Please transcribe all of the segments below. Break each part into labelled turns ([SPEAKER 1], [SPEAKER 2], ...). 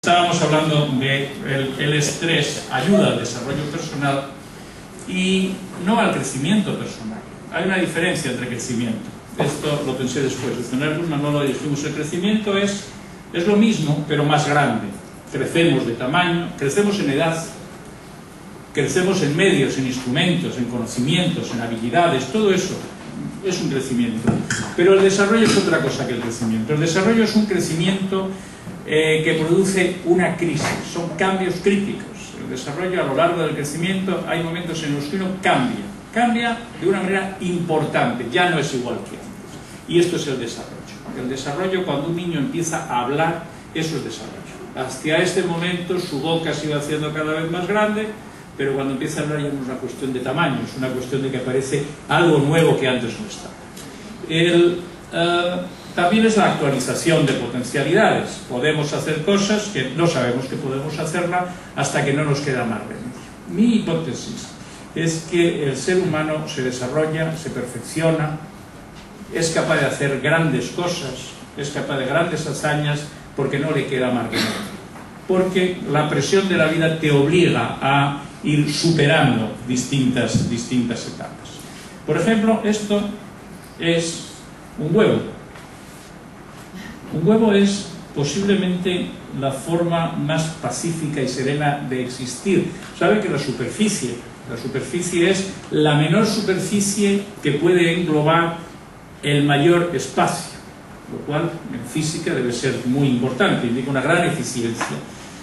[SPEAKER 1] Estábamos hablando de el estrés ayuda al desarrollo personal y no al crecimiento personal. Hay una diferencia entre crecimiento. Esto lo pensé después de tener Guzmán, no lo dijimos. El crecimiento es lo mismo, pero más grande. Crecemos de tamaño, crecemos en edad, crecemos en medios, en instrumentos, en conocimientos, en habilidades, todo eso es un crecimiento. Pero el desarrollo es otra cosa que el crecimiento. El desarrollo es un crecimiento que produce una crisis, son cambios críticos. El desarrollo, a lo largo del crecimiento, hay momentos en los que uno cambia de una manera importante, ya no es igual que antes. Y esto es el desarrollo. El desarrollo, cuando un niño empieza a hablar, eso es desarrollo. Hasta este momento su boca se iba haciendo cada vez más grande, pero cuando empieza a hablar ya no es una cuestión de tamaño, es una cuestión de que aparece algo nuevo que antes no estaba. También es la actualización de potencialidades. Podemos hacer cosas que no sabemos que podemos hacerla hasta que no nos queda más remedio. Mi hipótesis es que el ser humano se desarrolla, se perfecciona, es capaz de hacer grandes cosas, es capaz de grandes hazañas porque no le queda más remedio. Porque la presión de la vida te obliga a ir superando distintas etapas. Por ejemplo, esto es un huevo. Un huevo es posiblemente la forma más pacífica y serena de existir. Sabe que la superficie es la menor superficie que puede englobar el mayor espacio, lo cual en física debe ser muy importante, indica una gran eficiencia.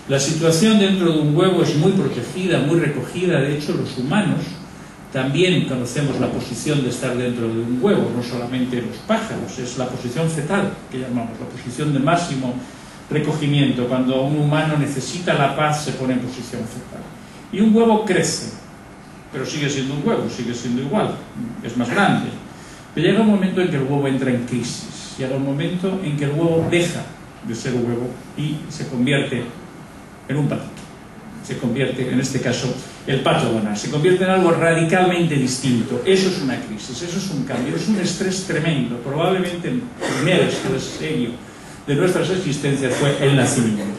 [SPEAKER 1] La situación dentro de un huevo es muy protegida, muy recogida. De hecho, los humanos también conocemos la posición de estar dentro de un huevo, no solamente los pájaros, es la posición fetal, que llamamos, la posición de máximo recogimiento. Cuando un humano necesita la paz, se pone en posición fetal. Y un huevo crece, pero sigue siendo un huevo, sigue siendo igual, es más grande. Pero llega un momento en que el huevo entra en crisis, llega un momento en que el huevo deja de ser huevo y se convierte en un patito. Se convierte, en este caso, el pato Donald, se convierte en algo radicalmente distinto. Eso es una crisis, eso es un cambio, es un estrés tremendo. Probablemente el primer estrés serio de nuestras existencias fue el nacimiento.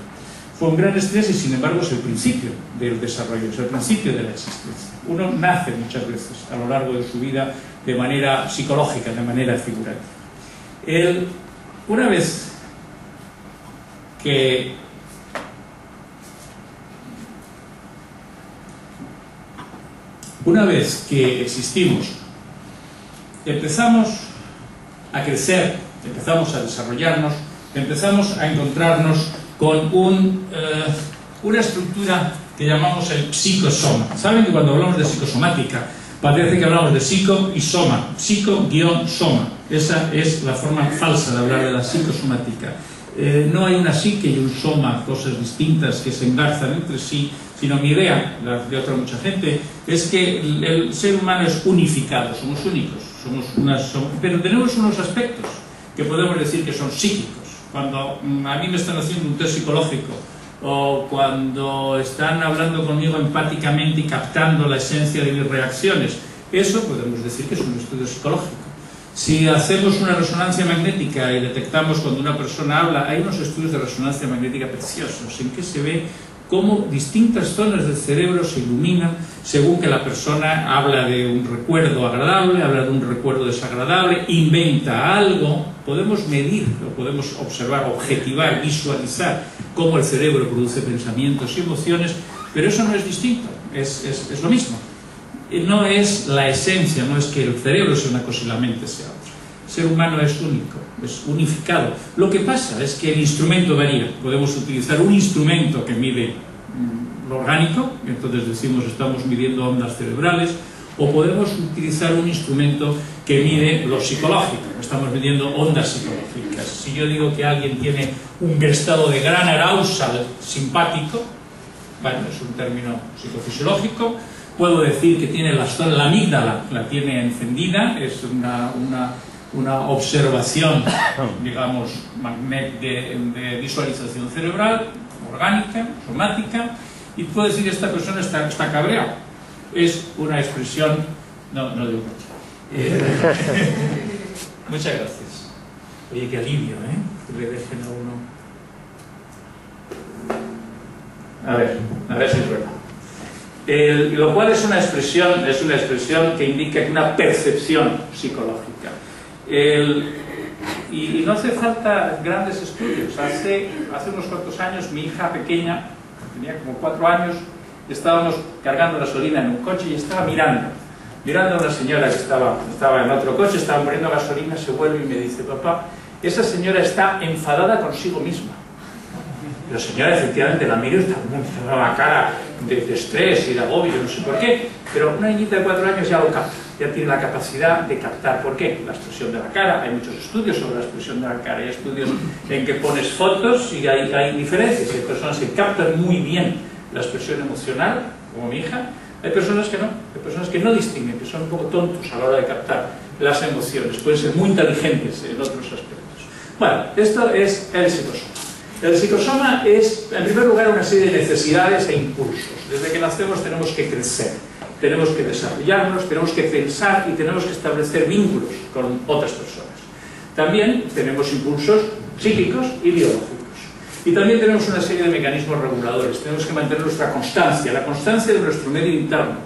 [SPEAKER 1] Fue un gran estrés y, sin embargo, es el principio del desarrollo, es el principio de la existencia. Uno nace muchas veces a lo largo de su vida de manera psicológica, de manera figurativa. Una vez que existimos, empezamos a crecer, empezamos a desarrollarnos, empezamos a encontrarnos con una estructura que llamamos el psicosoma. ¿Saben que cuando hablamos de psicosomática parece que hablamos de psico y soma? Psico-soma. Esa es la forma falsa de hablar de la psicosomática. No hay una psique y un soma, cosas distintas que se engarzan entre sí, sino mi idea, la de otra mucha gente, es que el ser humano es unificado, somos únicos, pero tenemos unos aspectos que podemos decir que son psíquicos. Cuando a mí me están haciendo un test psicológico o cuando están hablando conmigo empáticamente y captando la esencia de mis reacciones, eso podemos decir que es un estudio psicológico. Si hacemos una resonancia magnética y detectamos cuando una persona habla, hay unos estudios de resonancia magnética preciosos en que se ve cómo distintas zonas del cerebro se iluminan según que la persona habla de un recuerdo agradable, habla de un recuerdo desagradable, inventa algo. Podemos medir, lo podemos observar, objetivar, visualizar cómo el cerebro produce pensamientos y emociones, pero eso no es distinto, es lo mismo. No es la esencia, no es que el cerebro sea una cosa y la mente sea otra. El ser humano es único, es unificado. Lo que pasa es que el instrumento varía. Podemos utilizar un instrumento que mide lo orgánico, entonces decimos estamos midiendo ondas cerebrales, o podemos utilizar un instrumento que mide lo psicológico, estamos midiendo ondas psicológicas. Si yo digo que alguien tiene un estado de gran arousal simpático, bueno, es un término psicofisiológico. Puedo decir que tiene la amígdala, la tiene encendida, es una observación, digamos, de visualización cerebral, orgánica, somática, y puedo decir que esta persona está cabreada. Es una expresión, no digo mucho. Muchas gracias. Oye, qué alivio, ¿eh? Que le dejen a uno. A ver si es verdad. Lo cual es una expresión que indica una percepción psicológica. Y no hace falta grandes estudios. Hace unos cuantos años, mi hija pequeña, tenía como 4 años, estábamos cargando gasolina en un coche y estaba mirando a una señora que estaba en otro coche, estaba poniendo gasolina, se vuelve y me dice: papá, esa señora está enfadada consigo misma. La señora efectivamente la miro y está con la cara de estrés y de agobio, no sé por qué, pero una niñita de 4 años ya lo capta, ya tiene la capacidad de captar por qué. La expresión de la cara, hay muchos estudios sobre la expresión de la cara, hay estudios en que pones fotos y hay diferencias, hay personas que captan muy bien la expresión emocional, como mi hija, hay personas que no distinguen, que son un poco tontos a la hora de captar las emociones, pueden ser muy inteligentes en otros aspectos. Bueno, esto es el psicosoma. El psicosoma es, en primer lugar, una serie de necesidades e impulsos. Desde que nacemos tenemos que crecer, tenemos que desarrollarnos, tenemos que pensar y tenemos que establecer vínculos con otras personas. También tenemos impulsos psíquicos y biológicos. Y también tenemos una serie de mecanismos reguladores. Tenemos que mantener nuestra constancia. La constancia de nuestro medio interno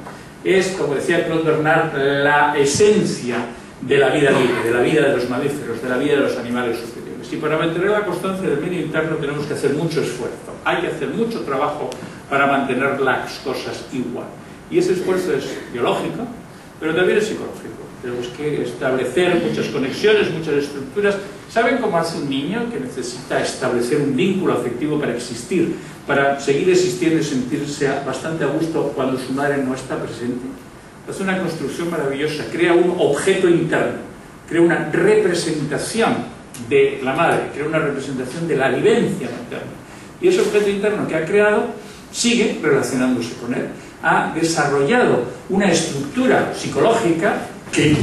[SPEAKER 1] es, como decía Claude Bernard, la esencia de la vida libre, de la vida de los mamíferos, de la vida de los animales superiores. Y para mantener la constancia del medio interno tenemos que hacer mucho esfuerzo. Hay que hacer mucho trabajo para mantener las cosas igual. Y ese esfuerzo es biológico, pero también es psicológico. Tenemos que establecer muchas conexiones, muchas estructuras. ¿Saben cómo hace un niño que necesita establecer un vínculo afectivo para existir, para seguir existiendo y sentirse bastante a gusto cuando su madre no está presente? Hace una construcción maravillosa, crea un objeto interno, crea una representación de la madre, crea una representación de la vivencia materna. Y ese objeto interno que ha creado sigue relacionándose con él. Ha desarrollado una estructura psicológica que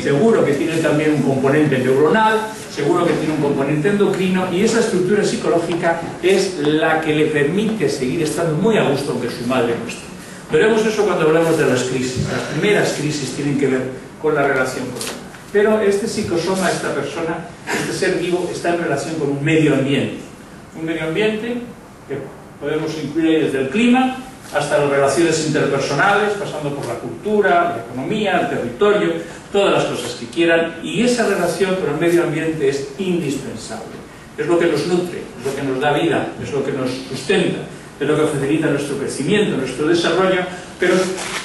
[SPEAKER 1] seguro que tiene también un componente neuronal, seguro que tiene un componente endocrino, y esa estructura psicológica es la que le permite seguir estando muy a gusto aunque su madre no esté. Veremos eso cuando hablemos de las crisis. Las primeras crisis tienen que ver con la relación con la. Pero este psicosoma, esta persona, este ser vivo, está en relación con un medio ambiente. Un medio ambiente que podemos incluir ahí desde el clima hasta las relaciones interpersonales, pasando por la cultura, la economía, el territorio, todas las cosas que quieran. Y esa relación con el medio ambiente es indispensable. Es lo que nos nutre, es lo que nos da vida, es lo que nos sustenta, es lo que facilita nuestro crecimiento, nuestro desarrollo, pero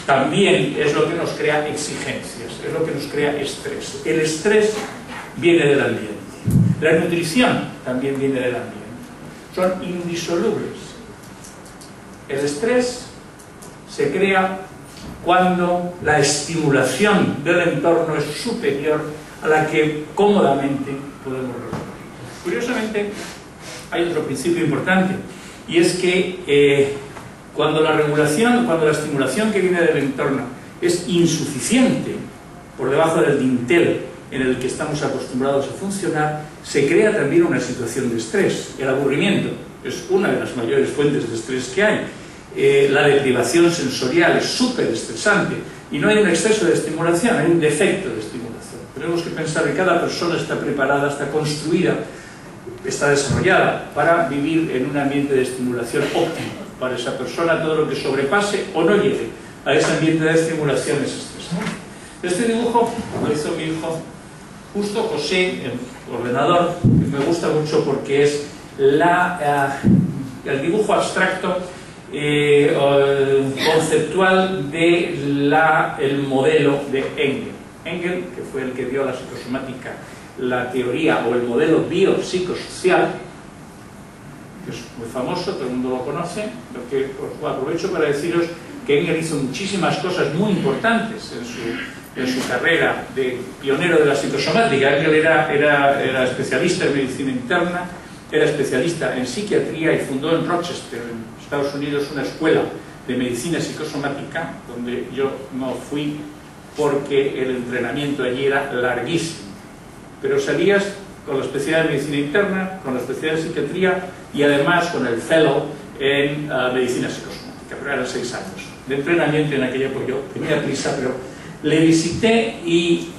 [SPEAKER 1] también es lo que nos crea exigencias, es lo que nos crea estrés. El estrés viene del ambiente. La nutrición también viene del ambiente. Son indisolubles. El estrés se crea cuando la estimulación del entorno es superior a la que cómodamente podemos resolver. Curiosamente, hay otro principio importante, y es que cuando la estimulación que viene del entorno es insuficiente, por debajo del dintel en el que estamos acostumbrados a funcionar, se crea también una situación de estrés. El aburrimiento es una de las mayores fuentes de estrés que hay. La deprivación sensorial es súper estresante y no hay un exceso de estimulación, hay un defecto de estimulación. Tenemos que pensar que cada persona está preparada, está construida, está desarrollada para vivir en un ambiente de estimulación óptimo. Para esa persona todo lo que sobrepase o no llegue a ese ambiente de estimulación es estresante. Este dibujo lo hizo mi hijo Justo José en ordenador, que me gusta mucho porque es el dibujo abstracto conceptual del modelo de Engel. Engel, que fue el que dio a la psicosomática la teoría o el modelo biopsicosocial, que es muy famoso, todo el mundo lo conoce, lo que os aprovecho para deciros que Engel hizo muchísimas cosas muy importantes en su carrera de pionero de la psicosomática. Engel era especialista en medicina interna, era especialista en psiquiatría y fundó en Rochester, en Estados Unidos, una escuela de medicina psicosomática, donde yo no fui porque el entrenamiento allí era larguísimo. Pero salías con la especialidad de medicina interna, con la especialidad de psiquiatría y además con el fellow en medicina psicosomática, pero eran 6 años de entrenamiento en aquella, porque yo tenía prisa, pero le visité y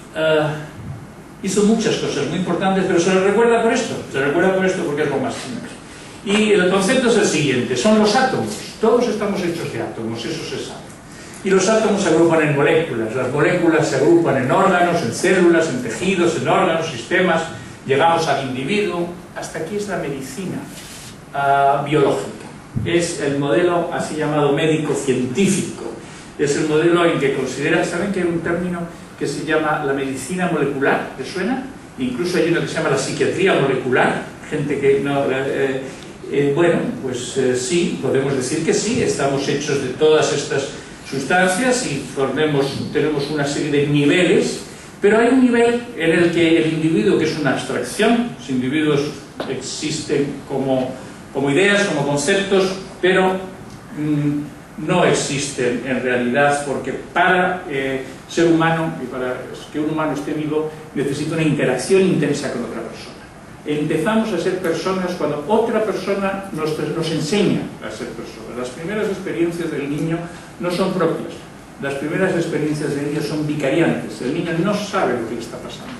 [SPEAKER 1] hizo muchas cosas muy importantes, pero se le recuerda por esto porque es lo más simple. Y el concepto es el siguiente: son los átomos Todos estamos hechos de átomos, eso se sabe. Y los átomos se agrupan en moléculas, las moléculas se agrupan en órganos, en células, en tejidos, en órganos, sistemas, llegamos al individuo. Hasta aquí es la medicina biológica. Es el modelo así llamado médico-científico. Es el modelo en que considera, ¿saben que hay un término que se llama la medicina molecular? ¿Les suena? Incluso hay uno que se llama la psiquiatría molecular, gente que no... bueno, pues sí, podemos decir que sí, estamos hechos de todas estas sustancias y tenemos una serie de niveles, pero hay un nivel en el que el individuo, que es una abstracción, los individuos existen como ideas, como conceptos, pero no existen en realidad, porque para ser humano y para que un humano esté vivo necesita una interacción intensa con otra persona. Empezamos a ser personas cuando otra persona nos enseña a ser personas. Las primeras experiencias del niño no son propias, las primeras experiencias del niño son vicariantes. El niño no sabe lo que le está pasando,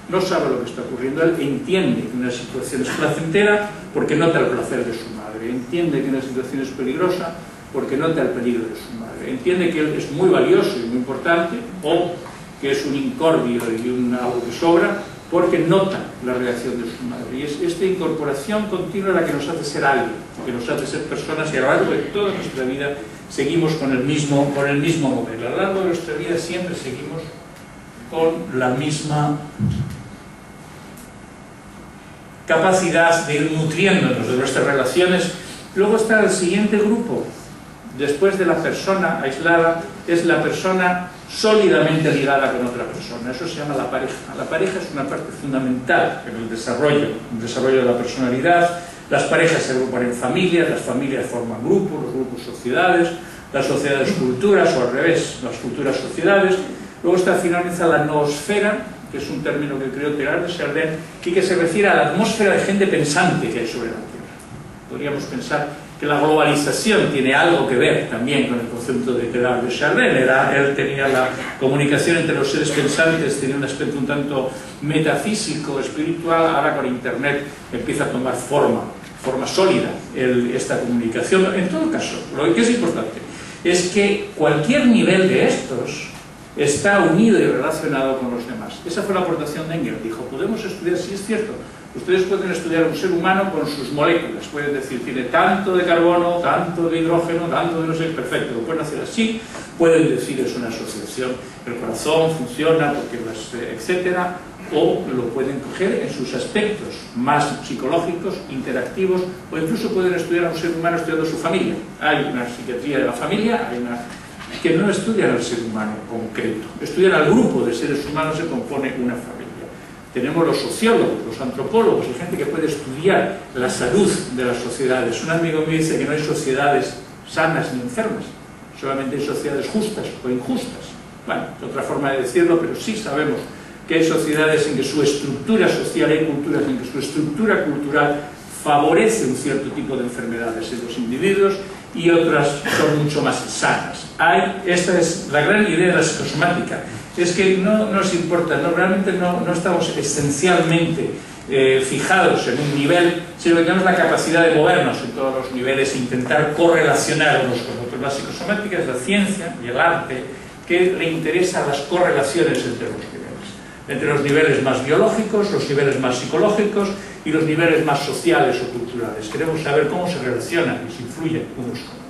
[SPEAKER 1] no sabe lo que está ocurriendo. Él entiende que una situación es placentera porque nota el placer de su madre, entiende que una situación es peligrosa porque nota el peligro de su madre, entiende que él es muy valioso y muy importante, o que es un incordio y algo que sobra, porque nota la reacción de su madre. Y es esta incorporación continua la que nos hace ser alguien, que nos hace ser personas, y a lo largo de toda nuestra vida seguimos con el mismo modelo. A lo largo de nuestra vida siempre seguimos con la misma capacidad de ir nutriéndonos de nuestras relaciones. Luego está el siguiente grupo, después de la persona aislada, es la persona sólidamente ligada con otra persona. Eso se llama la pareja. La pareja es una parte fundamental en el desarrollo de la personalidad. Las parejas se agrupan en familias, las familias forman grupos, los grupos sociedades, las sociedades culturas, o al revés, las culturas sociedades. Luego está finalmente la noosfera, que es un término que creó Teilhard de Chardin, y que se refiere a la atmósfera de gente pensante que hay sobre la Tierra. Podríamos pensar que la globalización tiene algo que ver también con el concepto de Teilhard de Chardin. Él tenía la comunicación entre los seres pensantes, tenía un aspecto un tanto metafísico, espiritual. Ahora con Internet empieza a tomar forma sólida esta comunicación. En todo caso, lo que es importante es que cualquier nivel de estos está unido y relacionado con los demás. Esa fue la aportación de Engels. Dijo, podemos estudiar, sí es cierto, ustedes pueden estudiar un ser humano con sus moléculas, pueden decir, tiene tanto de carbono, tanto de hidrógeno, tanto de no sé, perfecto, lo pueden hacer así, pueden decir es una asociación, el corazón funciona, porque etcétera, o lo pueden coger en sus aspectos más psicológicos, interactivos, o incluso pueden estudiar a un ser humano estudiando su familia. Hay una psiquiatría de la familia, hay una que no estudian al ser humano concreto, estudian al grupo de seres humanos que compone una familia. Tenemos los sociólogos, los antropólogos, hay gente que puede estudiar la salud de las sociedades. Un amigo me dice que no hay sociedades sanas ni enfermas, solamente hay sociedades justas o injustas. Bueno, es otra forma de decirlo, pero sí sabemos que hay sociedades en que su estructura social, hay culturas en que su estructura cultural favorece un cierto tipo de enfermedades en los individuos y otras son mucho más sanas. Esta es la gran idea de la psicosomática, es que no nos importa, realmente no estamos esencialmente fijados en un nivel, sino que tenemos la capacidad de movernos en todos los niveles e intentar correlacionar unos con otros. La psicosomática es la ciencia y el arte que le interesan las correlaciones entre los niveles más biológicos, los niveles más psicológicos y los niveles más sociales o culturales. Queremos saber cómo se relacionan y se influyen unos con otros.